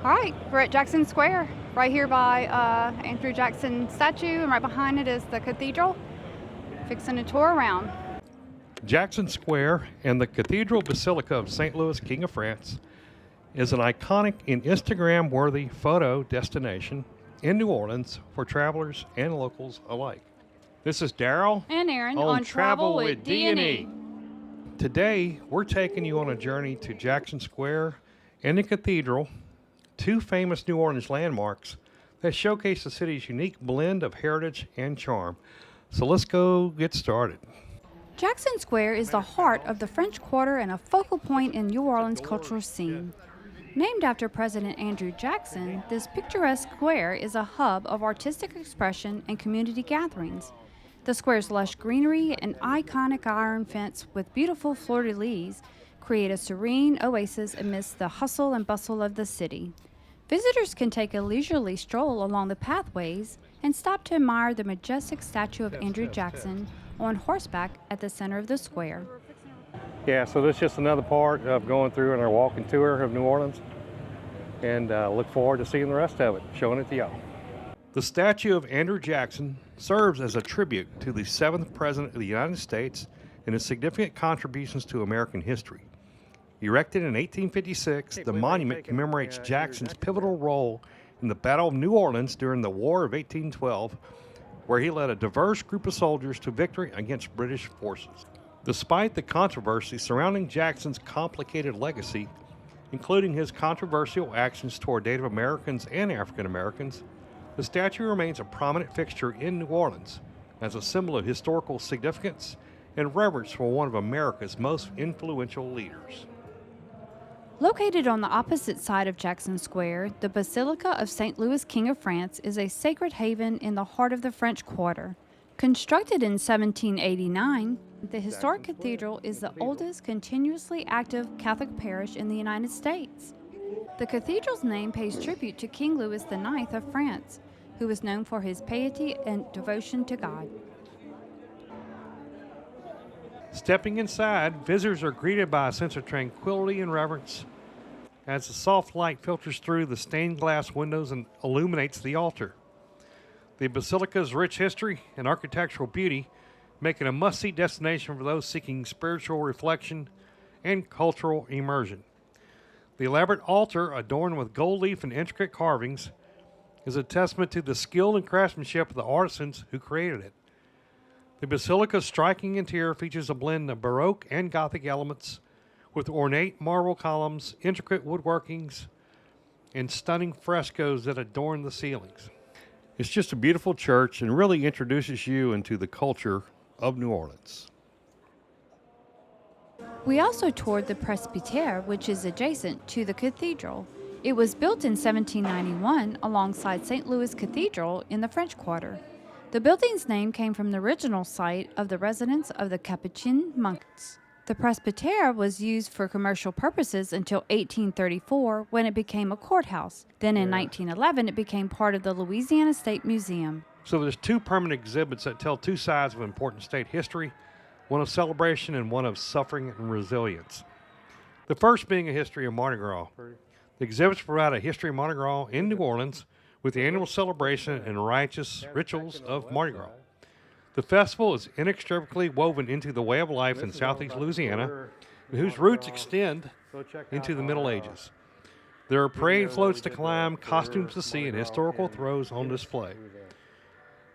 All right, we're at Jackson Square, right here by Andrew Jackson statue, and right behind it is the Cathedral. Fixing a tour around. Jackson Square and the Cathedral Basilica of St. Louis, King of France, is an iconic and Instagram-worthy photo destination in New Orleans for travelers and locals alike. This is Daryl And Aaron on Travel with D&E. Today, we're taking you on a journey to Jackson Square and the Cathedral, two famous New Orleans landmarks that showcase the city's unique blend of heritage and charm. So let's go get started. Jackson Square is the heart of the French Quarter and a focal point in New Orleans' cultural scene. Named after President Andrew Jackson, this picturesque square is a hub of artistic expression and community gatherings. The square's lush greenery and iconic iron fence with beautiful fleur-de-lis create a serene oasis amidst the hustle and bustle of the city. Visitors can take a leisurely stroll along the pathways and stop to admire the majestic statue of Andrew Jackson on horseback at the center of the square. Yeah, so this is just another part of going through on our walking tour of New Orleans, and look forward to seeing the rest of it, showing it to y'all. The statue of Andrew Jackson serves as a tribute to the 7th President of the United States and his significant contributions to American history. Erected in 1856, the monument commemorates Jackson's pivotal role in the Battle of New Orleans during the War of 1812, where he led a diverse group of soldiers to victory against British forces. Despite the controversy surrounding Jackson's complicated legacy, including his controversial actions toward Native Americans and African Americans, the statue remains a prominent fixture in New Orleans as a symbol of historical significance and reverence for one of America's most influential leaders. Located on the opposite side of Jackson Square, the Basilica of St. Louis, King of France, is a sacred haven in the heart of the French Quarter. Constructed in 1789, the historic cathedral is the oldest continuously active Catholic parish in the United States. The cathedral's name pays tribute to King Louis IX of France, who was known for his piety and devotion to God. Stepping inside, visitors are greeted by a sense of tranquility and reverence as the soft light filters through the stained glass windows and illuminates the altar. The Basilica's rich history and architectural beauty make it a must-see destination for those seeking spiritual reflection and cultural immersion. The elaborate altar, adorned with gold leaf and intricate carvings, is a testament to the skill and craftsmanship of the artisans who created it. The Basilica's striking interior features a blend of Baroque and Gothic elements with ornate marble columns, intricate woodworkings, and stunning frescoes that adorn the ceilings. It's just a beautiful church and really introduces you into the culture of New Orleans. We also toured the Presbytere, which is adjacent to the cathedral. It was built in 1791 alongside St. Louis Cathedral in the French Quarter. The building's name came from the original site of the residence of the Capuchin monks. The Presbytere was used for commercial purposes until 1834, when it became a courthouse. Then in 1911, it became part of the Louisiana State Museum. So there's two permanent exhibits that tell two sides of important state history, one of celebration and one of suffering and resilience. The first being a history of Mardi Gras. The exhibits provide a history of Mardi Gras in New Orleans with the annual celebration and righteous rituals of Mardi Gras. The festival is inextricably woven into the way of life in southeast Louisiana, whose roots extend into the Middle Ages. There are parade floats to climb, costumes to see, and historical throws on display.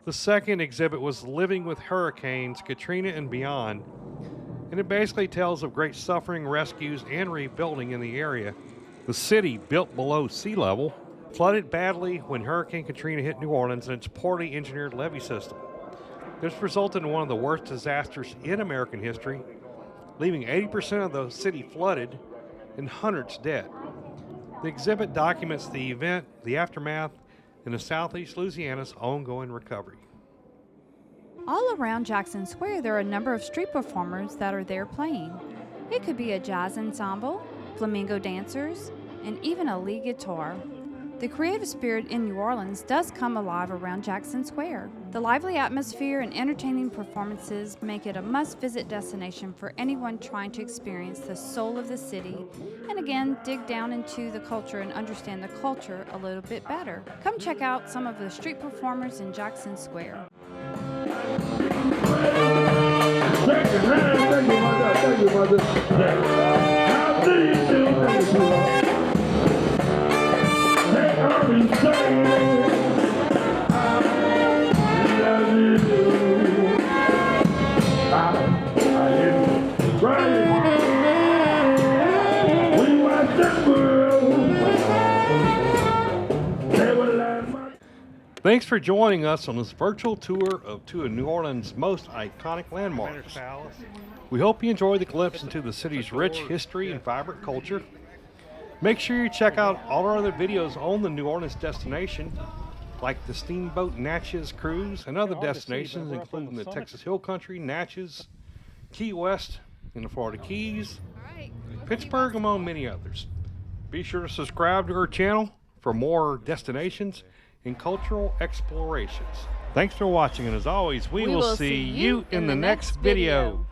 The second exhibit was Living with Hurricanes, Katrina and Beyond, and it basically tells of great suffering, rescues, and rebuilding in the area. The city, built below sea level, flooded badly when Hurricane Katrina hit New Orleans and its poorly engineered levee system. This resulted in one of the worst disasters in American history, leaving 80% of the city flooded and hundreds dead. The exhibit documents the event, the aftermath, and the southeast Louisiana's ongoing recovery. All around Jackson Square, there are a number of street performers that are there playing. It could be a jazz ensemble, flamenco dancers, and even a lead guitar. The creative spirit in New Orleans does come alive around Jackson Square. The lively atmosphere and entertaining performances make it a must-visit destination for anyone trying to experience the soul of the city and again dig down into the culture and understand the culture a little bit better. Come check out some of the street performers in Jackson Square. Thanks for joining us on this virtual tour of two of New Orleans' most iconic landmarks. We hope you enjoy the glimpse into the city's rich history and vibrant culture. Make sure you check out all our other videos on the New Orleans destination, like the Steamboat Natchez Cruise and other destinations, including the Texas Hill Country, Natchez, Key West, and the Florida Keys, Pittsburgh, among many others. Be sure to subscribe to our channel for more destinations and cultural explorations. Thanks for watching, and as always, we will see you in the next video.